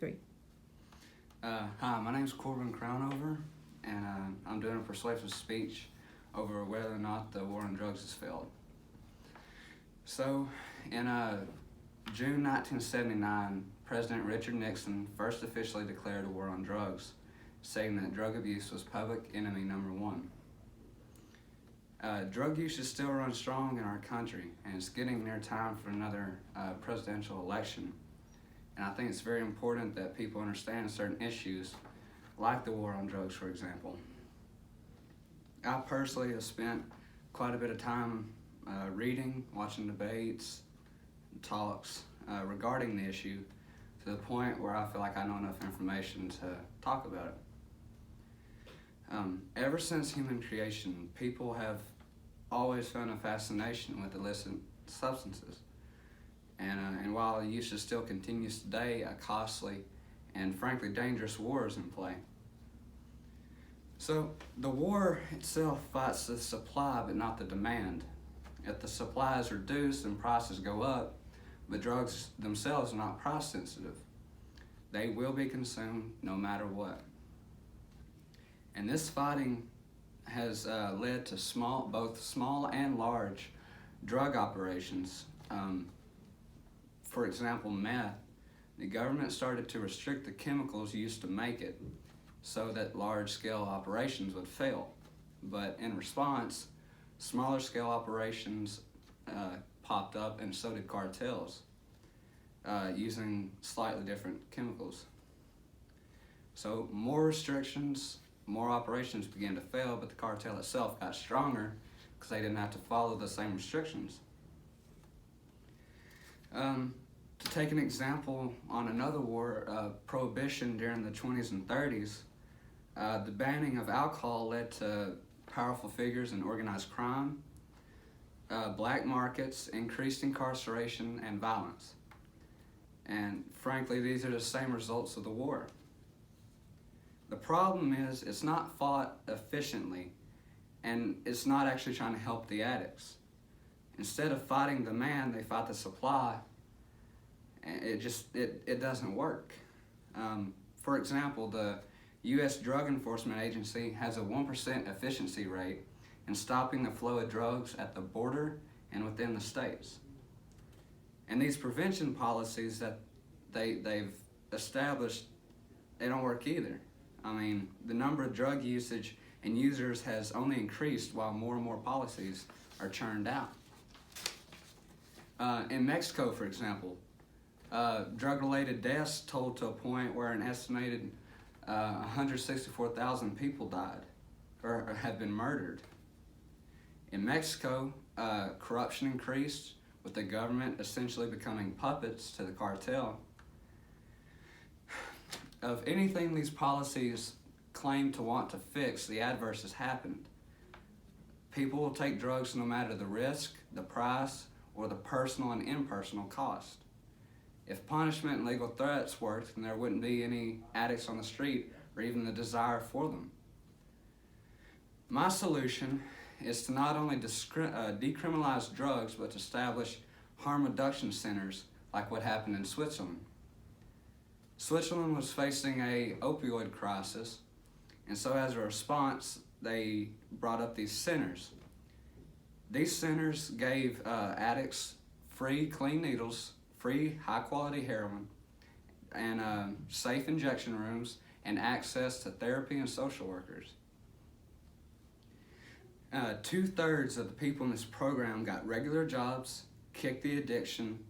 Three. Hi, my name is Corbin Crownover, and I'm doing a persuasive speech over whether or not the war on drugs has failed. So, in June 1979, President Richard Nixon first officially declared a war on drugs, saying that drug abuse was public enemy number one. Drug use is still running strong in our country, and it's getting near time for another presidential election. And I think it's very important that people understand certain issues, like the war on drugs, for example. I personally have spent quite a bit of time reading, watching debates, talks regarding the issue, to the point where I feel like I know enough information to talk about it. Ever since human creation, people have always found a fascination with illicit substances. And while the usage still continues today, a costly and frankly dangerous war is in play. So the war itself fights the supply but not the demand. If the supply is reduced and prices go up, but drugs themselves are not price sensitive, they will be consumed no matter what. And this fighting has led to both small and large drug operations. For example, meth. The government started to restrict the chemicals used to make it so that large-scale operations would fail. But in response, smaller-scale operations popped up, and so did cartels using slightly different chemicals. So more restrictions, more operations began to fail, but the cartel itself got stronger because they didn't have to follow the same restrictions. To take an example on another war, prohibition during the 20s and 30s, the banning of alcohol led to powerful figures in organized crime, black markets, increased incarceration, and violence. And frankly, these are the same results of the war. The problem is it's not fought efficiently, and it's not actually trying to help the addicts. Instead of fighting the demand, they fight the supply. It doesn't work. For example, the U.S. Drug Enforcement Agency has a 1% efficiency rate in stopping the flow of drugs at the border and within the states. And these prevention policies that they've established, they don't work either. I mean, the number of drug usage and users has only increased while more and more policies are churned out. In Mexico, for example, drug-related deaths totaled to a point where an estimated 164,000 people died or have been murdered. In Mexico, corruption increased, with the government essentially becoming puppets to the cartel. Of anything these policies claim to want to fix, the adverse has happened. People will take drugs no matter the risk, the price, or the personal and impersonal cost. If punishment and legal threats worked, then there wouldn't be any addicts on the street or even the desire for them. My solution is to not only decriminalize drugs, but to establish harm reduction centers like what happened in Switzerland. Switzerland was facing an opioid crisis, and so as a response, they brought up these centers. These centers gave addicts free clean needles, free high-quality heroin, and safe injection rooms, and access to therapy and social workers. 2/3 of the people in this program got regular jobs, kicked the addiction,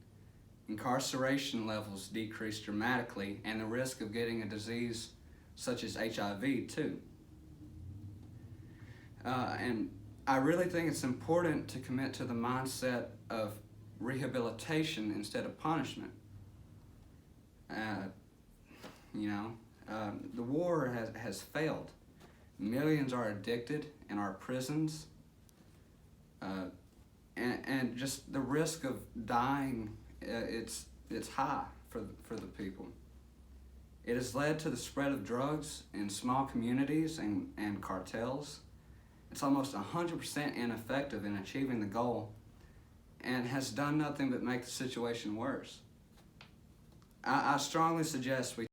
incarceration levels decreased dramatically, and the risk of getting a disease such as HIV too. And I really think it's important to commit to the mindset of rehabilitation instead of punishment. The war has failed. Millions are addicted in our prisons, and just the risk of dying, it's high for the people. It has led to the spread of drugs in small communities and cartels. It's almost 100% ineffective in achieving the goal, and has done nothing but make the situation worse. I strongly suggest we